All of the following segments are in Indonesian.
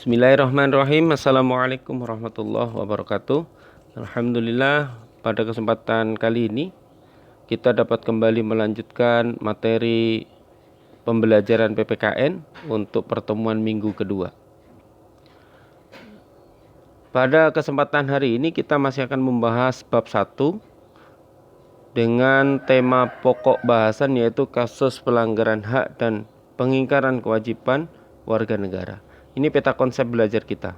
Bismillahirrahmanirrahim. Assalamualaikum warahmatullahi wabarakatuh. Alhamdulillah, pada kesempatan kali ini kita dapat kembali melanjutkan materi pembelajaran PPKN untuk pertemuan minggu kedua. Pada kesempatan hari ini kita masih akan membahas bab 1 dengan tema pokok bahasan, yaitu kasus pelanggaran hak dan pengingkaran kewajiban warga negara. Ini peta konsep belajar kita.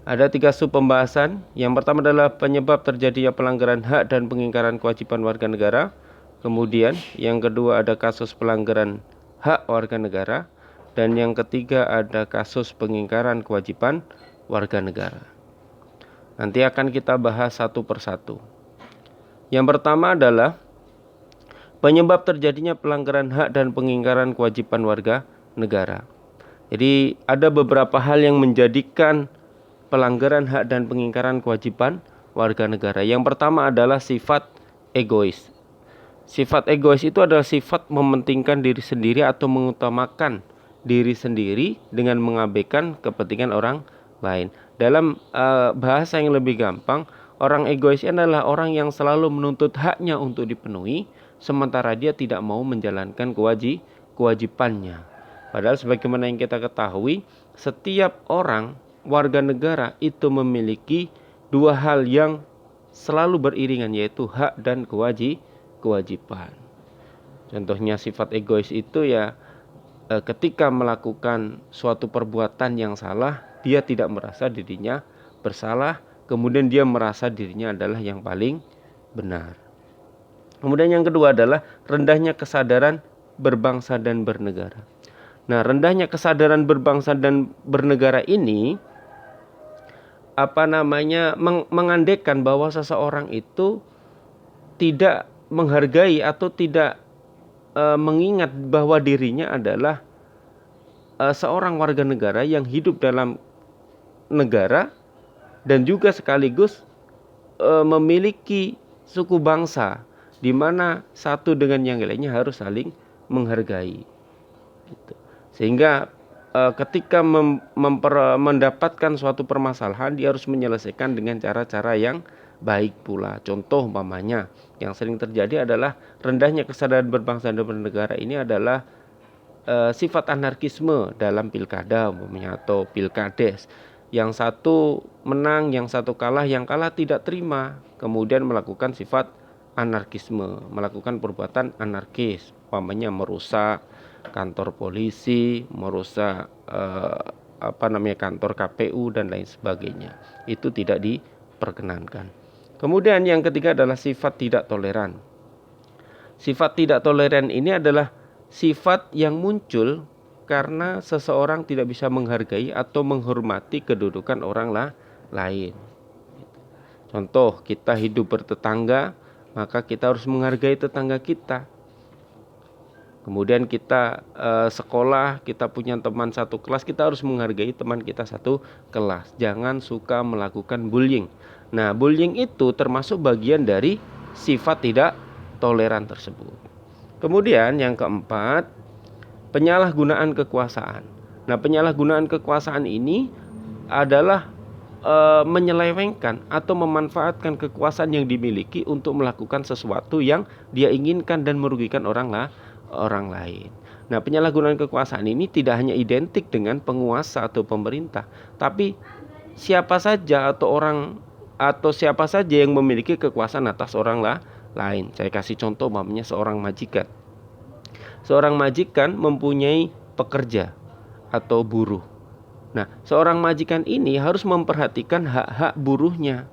Ada 3 sub pembahasan. Yang pertama adalah penyebab terjadinya pelanggaran hak dan pengingkaran kewajiban warga negara. Kemudian yang kedua ada kasus pelanggaran hak warga negara. Dan yang ketiga ada kasus pengingkaran kewajiban warga negara. Nanti akan kita bahas satu persatu. Yang pertama adalah penyebab terjadinya pelanggaran hak dan pengingkaran kewajiban warga negara. Jadi ada beberapa hal yang menjadikan pelanggaran hak dan pengingkaran kewajiban warga negara. Yang pertama adalah sifat egois. Sifat egois itu adalah sifat mementingkan diri sendiri atau mengutamakan diri sendiri dengan mengabaikan kepentingan orang lain. Dalam bahasa yang lebih gampang, orang egois adalah orang yang selalu menuntut haknya untuk dipenuhi, sementara dia tidak mau menjalankan kewajibannya. Padahal sebagaimana yang kita ketahui, setiap orang warga negara itu memiliki 2 hal yang selalu beriringan, yaitu hak dan kewajiban. Contohnya sifat egois itu ya ketika melakukan suatu perbuatan yang salah, dia tidak merasa dirinya bersalah, kemudian dia merasa dirinya adalah yang paling benar. Kemudian yang kedua adalah rendahnya kesadaran berbangsa dan bernegara. Nah, rendahnya kesadaran berbangsa dan bernegara ini mengandaikan bahwa seseorang itu tidak menghargai atau tidak mengingat bahwa dirinya adalah seorang warga negara yang hidup dalam negara dan juga sekaligus memiliki suku bangsa, di mana satu dengan yang lainnya harus saling menghargai. Gitu. Sehingga ketika mendapatkan suatu permasalahan, dia harus menyelesaikan dengan cara-cara yang baik pula. Contoh umpamanya yang sering terjadi adalah rendahnya kesadaran berbangsa dan bernegara ini adalah sifat anarkisme dalam pilkada umpamanya atau pilkades. Yang satu menang, yang satu kalah, yang kalah tidak terima, kemudian melakukan sifat anarkisme, melakukan perbuatan anarkis, umpamanya merusak kantor polisi, merusak kantor KPU dan lain sebagainya. Itu tidak diperkenankan. Kemudian yang ketiga adalah sifat tidak toleran. Sifat tidak toleran ini adalah sifat yang muncul karena seseorang tidak bisa menghargai atau menghormati kedudukan orang lain. Contoh, kita hidup bertetangga, maka kita harus menghargai tetangga kita. Kemudian kita sekolah, kita punya teman satu kelas, kita harus menghargai teman kita satu kelas. Jangan suka melakukan bullying. Nah, bullying itu termasuk bagian dari sifat tidak toleran tersebut. Kemudian yang keempat, penyalahgunaan kekuasaan. Nah, penyalahgunaan kekuasaan ini adalah menyelewengkan atau memanfaatkan kekuasaan yang dimiliki untuk melakukan sesuatu yang dia inginkan dan merugikan orang lain. Nah, penyalahgunaan kekuasaan ini tidak hanya identik dengan penguasa atau pemerintah, tapi siapa saja atau siapa saja yang memiliki kekuasaan atas orang lain. Saya kasih contoh umpamanya seorang majikan. Seorang majikan mempunyai pekerja atau buruh. Nah, seorang majikan ini harus memperhatikan hak-hak buruhnya.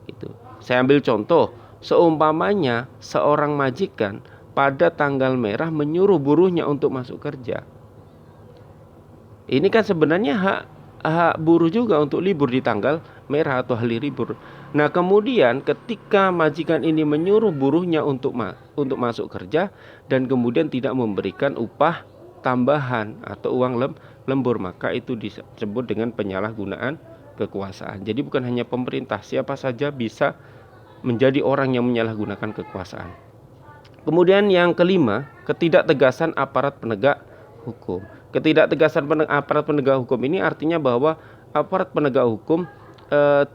Itu. Saya ambil contoh, seumpamanya seorang majikan pada tanggal merah menyuruh buruhnya untuk masuk kerja. Ini kan sebenarnya hak buruh juga untuk libur di tanggal merah atau hari libur. Nah, kemudian ketika majikan ini menyuruh buruhnya untuk masuk kerja dan kemudian tidak memberikan upah tambahan atau uang lembur, maka itu disebut dengan penyalahgunaan kekuasaan. Jadi bukan hanya pemerintah, siapa saja bisa menjadi orang yang menyalahgunakan kekuasaan. Kemudian yang kelima, ketidaktegasan aparat penegak hukum. Ketidaktegasan aparat penegak hukum ini artinya bahwa aparat penegak hukum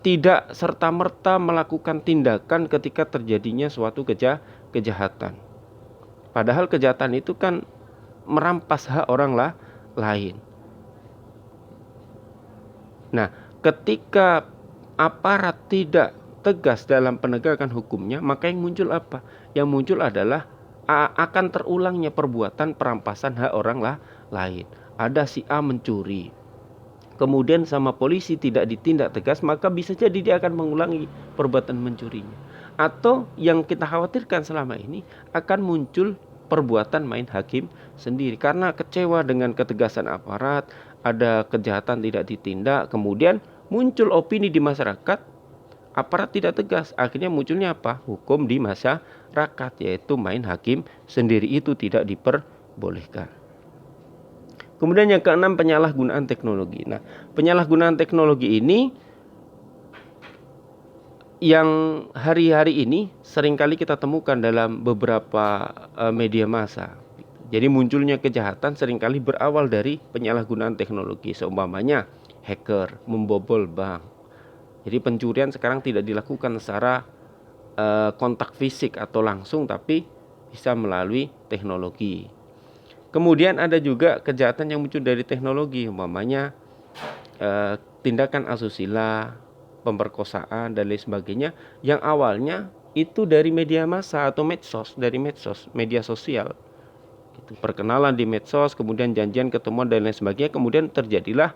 tidak serta-merta melakukan tindakan ketika terjadinya suatu kejahatan. Padahal kejahatan itu kan merampas hak orang lain. Nah, ketika aparat tidak tegas dalam penegakan hukumnya, maka yang muncul apa? Yang muncul adalah akan terulangnya perbuatan perampasan hak orang lain. Ada si A mencuri, kemudian sama polisi tidak ditindak tegas, maka bisa jadi dia akan mengulangi perbuatan mencurinya. Atau yang kita khawatirkan selama ini akan muncul perbuatan main hakim sendiri karena kecewa dengan ketegasan aparat, ada kejahatan tidak ditindak, kemudian muncul opini di masyarakat, aparat tidak tegas, akhirnya munculnya apa? Hukum di masyarakat, yaitu main hakim sendiri, itu tidak diperbolehkan. Kemudian yang keenam, penyalahgunaan teknologi. Nah, penyalahgunaan teknologi ini yang hari-hari ini seringkali kita temukan dalam beberapa media massa. Jadi munculnya kejahatan seringkali berawal dari penyalahgunaan teknologi. Seumpamanya hacker membobol bank. Jadi pencurian sekarang tidak dilakukan secara kontak fisik atau langsung, tapi bisa melalui teknologi. Kemudian ada juga kejahatan yang muncul dari teknologi, umpamanya tindakan asusila, pemerkosaan dan lain sebagainya, yang awalnya itu dari media massa atau medsos, media sosial. Gitu. Perkenalan di medsos, kemudian janjian ketemuan dan lain sebagainya, kemudian terjadilah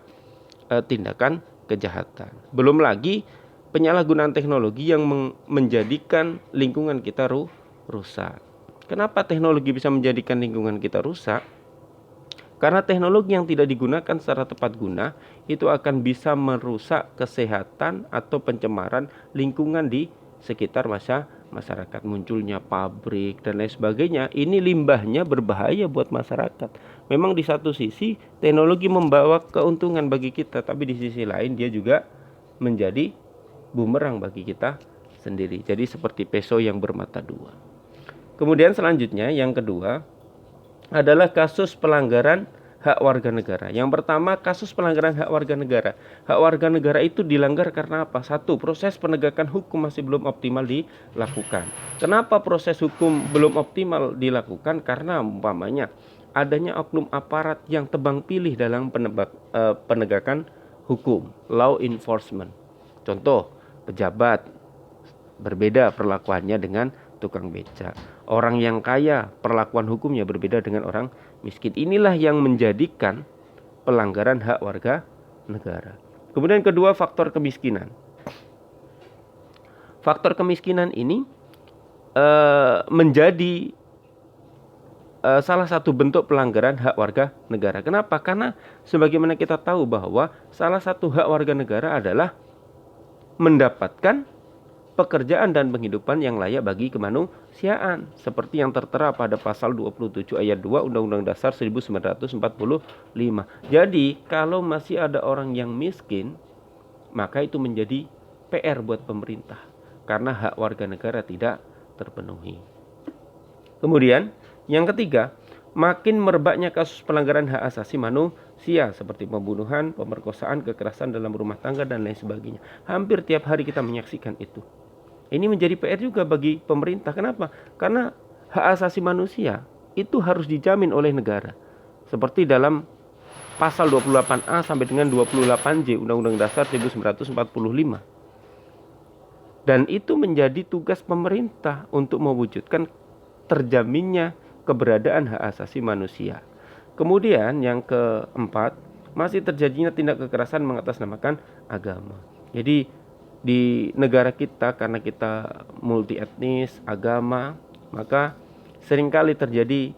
tindakan kejahatan. Belum lagi penyalahgunaan teknologi yang menjadikan lingkungan kita rusak. Kenapa teknologi bisa menjadikan lingkungan kita rusak? Karena teknologi yang tidak digunakan secara tepat guna itu akan bisa merusak kesehatan atau pencemaran lingkungan di sekitar masyarakat. Munculnya pabrik dan lain sebagainya, ini limbahnya berbahaya buat masyarakat. Memang di satu sisi teknologi membawa keuntungan bagi kita, tapi di sisi lain dia juga menjadi bumerang bagi kita sendiri. Jadi seperti pisau yang bermata dua. Kemudian selanjutnya yang kedua adalah kasus pelanggaran hak warga negara. Yang pertama, kasus pelanggaran hak warga negara. Hak warga negara itu dilanggar karena apa? Satu, proses penegakan hukum masih belum optimal dilakukan. Kenapa proses hukum belum optimal dilakukan? Karena umpamanya adanya oknum aparat yang tebang pilih dalam penegakan hukum, law enforcement. Contoh, pejabat berbeda perlakuannya dengan tukang beca. Orang yang kaya perlakuan hukumnya berbeda dengan orang miskin. Inilah yang menjadikan pelanggaran hak warga negara. Kemudian kedua, faktor kemiskinan. Faktor kemiskinan ini menjadi salah satu bentuk pelanggaran hak warga negara. Kenapa? Karena sebagaimana kita tahu bahwa salah satu hak warga negara adalah mendapatkan pekerjaan dan penghidupan yang layak bagi kemanusiaan, seperti yang tertera pada pasal 27 ayat 2 Undang-Undang Dasar 1945. Jadi, kalau masih ada orang yang miskin, maka itu menjadi PR buat pemerintah karena hak warga negara tidak terpenuhi. Kemudian, yang ketiga, makin merebaknya kasus pelanggaran hak asasi manusia seperti pembunuhan, pemerkosaan, kekerasan dalam rumah tangga dan lain sebagainya. Hampir tiap hari kita menyaksikan itu. Ini menjadi PR juga bagi pemerintah. Kenapa? Karena hak asasi manusia itu harus dijamin oleh negara. Seperti dalam pasal 28A sampai dengan 28J Undang-Undang Dasar 1945. Dan itu menjadi tugas pemerintah untuk mewujudkan terjaminnya keberadaan hak asasi manusia. Kemudian yang keempat, masih terjadinya tindak kekerasan mengatasnamakan agama. Jadi di negara kita, karena kita multi etnis, agama, maka seringkali terjadi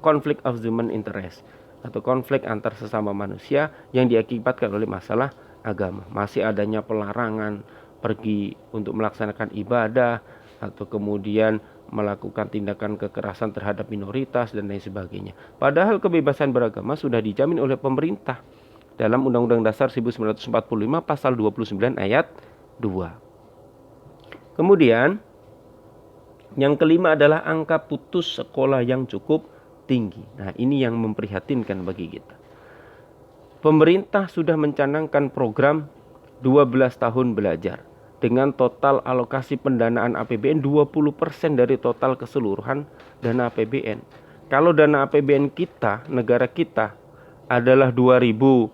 konflik of human interest atau konflik antar sesama manusia yang diakibatkan oleh masalah agama. Masih adanya pelarangan pergi untuk melaksanakan ibadah atau kemudian melakukan tindakan kekerasan terhadap minoritas dan lain sebagainya. Padahal kebebasan beragama sudah dijamin oleh pemerintah dalam Undang-Undang Dasar 1945 pasal 29 ayat 2. Kemudian yang kelima adalah angka putus sekolah yang cukup tinggi. Nah, ini yang memprihatinkan bagi kita. Pemerintah sudah mencanangkan program 12 tahun belajar dengan total alokasi pendanaan APBN 20% dari total keseluruhan dana APBN. Kalau dana APBN kita, negara kita adalah 2000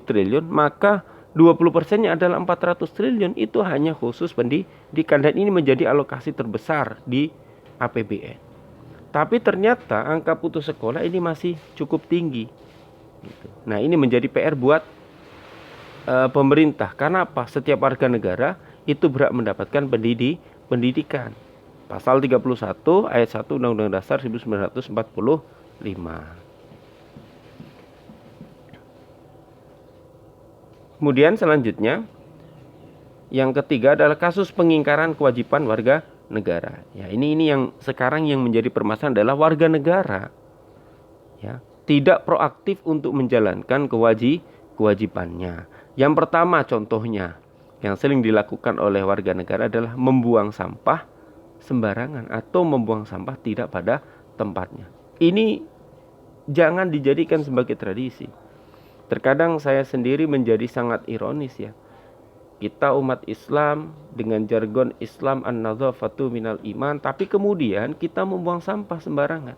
triliun, maka 20%-nya adalah 400 triliun. Itu hanya khusus pendidikan, dan ini menjadi alokasi terbesar di APBN. Tapi ternyata angka putus sekolah ini masih cukup tinggi. Nah, ini menjadi PR buat pemerintah. Karena apa? Setiap warga negara itu berhak mendapatkan pendidikan. Pasal 31 ayat 1 Undang-Undang Dasar 1945. Kemudian selanjutnya, yang ketiga adalah kasus pengingkaran kewajiban warga negara. Ya, ini yang sekarang yang menjadi permasalahan adalah warga negara, ya, tidak proaktif untuk menjalankan kewajibannya. Yang pertama contohnya yang sering dilakukan oleh warga negara adalah membuang sampah sembarangan atau membuang sampah tidak pada tempatnya. Ini jangan dijadikan sebagai tradisi. Terkadang saya sendiri menjadi sangat ironis, ya. Kita umat Islam dengan jargon Islam an-nadzafatu minal iman, tapi kemudian kita membuang sampah sembarangan.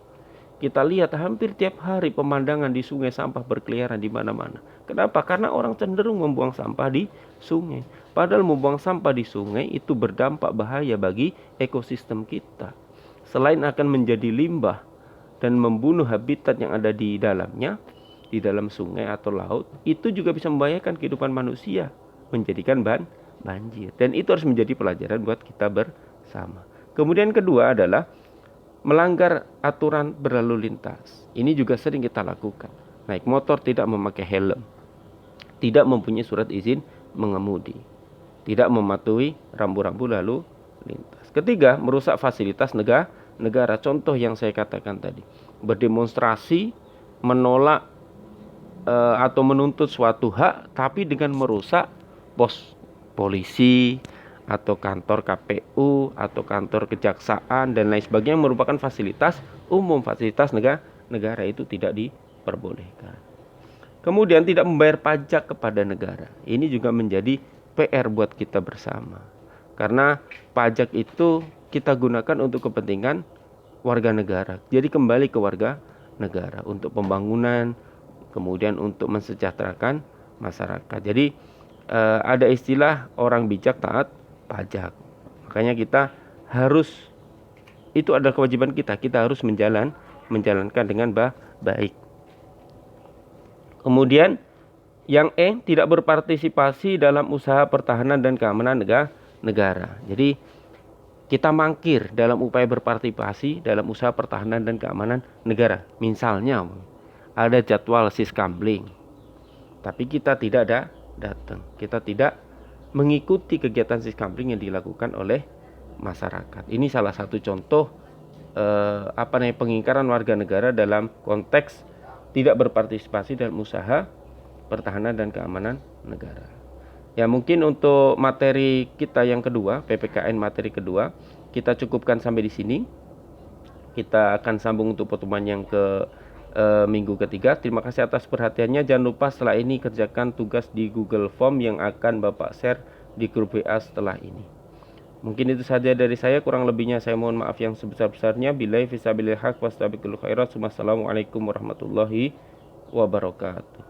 Kita lihat hampir tiap hari pemandangan di sungai sampah berkeliaran di mana-mana. Kenapa? Karena orang cenderung membuang sampah di sungai. Padahal membuang sampah di sungai itu berdampak bahaya bagi ekosistem kita. Selain akan menjadi limbah dan membunuh habitat yang ada di dalamnya, di dalam sungai atau laut, itu juga bisa membahayakan kehidupan manusia, menjadikan banjir. Dan itu harus menjadi pelajaran buat kita bersama. Kemudian kedua adalah melanggar aturan berlalu lintas. Ini juga sering kita lakukan. Naik motor tidak memakai helm, tidak mempunyai surat izin mengemudi, tidak mematuhi rambu-rambu lalu lintas. Ketiga, merusak fasilitas negara. Contoh yang saya katakan tadi, berdemonstrasi menolak atau menuntut suatu hak, tapi dengan merusak pos polisi atau kantor KPU atau kantor kejaksaan dan lain sebagainya, merupakan fasilitas umum, fasilitas negara itu tidak diperbolehkan. Kemudian tidak membayar pajak kepada negara. Ini juga menjadi PR buat kita bersama. Karena pajak itu kita gunakan untuk kepentingan warga negara. Jadi kembali ke warga negara untuk pembangunan, kemudian untuk mensejahterakan masyarakat. Jadi ada istilah orang bijak taat pajak. Makanya kita harus, itu adalah kewajiban kita harus menjalankan dengan baik. Kemudian yang tidak berpartisipasi dalam usaha pertahanan dan keamanan negara. Jadi kita mangkir dalam upaya berpartisipasi dalam usaha pertahanan dan keamanan negara. Misalnya ada jadwal siskamling, tapi kita tidak datang. Kita tidak mengikuti kegiatan siskamling yang dilakukan oleh masyarakat. Ini salah satu contoh pengingkaran warga negara dalam konteks tidak berpartisipasi dalam usaha pertahanan dan keamanan negara. Ya, mungkin untuk materi kita yang kedua, PPKN materi kedua, kita cukupkan sampai di sini. Kita akan sambung untuk pertemuan yang minggu ketiga. Terima kasih atas perhatiannya. Jangan lupa setelah ini kerjakan tugas di Google Form yang akan Bapak share di grup WA setelah ini. Mungkin itu saja dari saya, kurang lebihnya saya mohon maaf yang sebesar-besarnya. Billahi fisabilil haq wastabiqul khairat. Wassalamualaikum warahmatullahi wabarakatuh.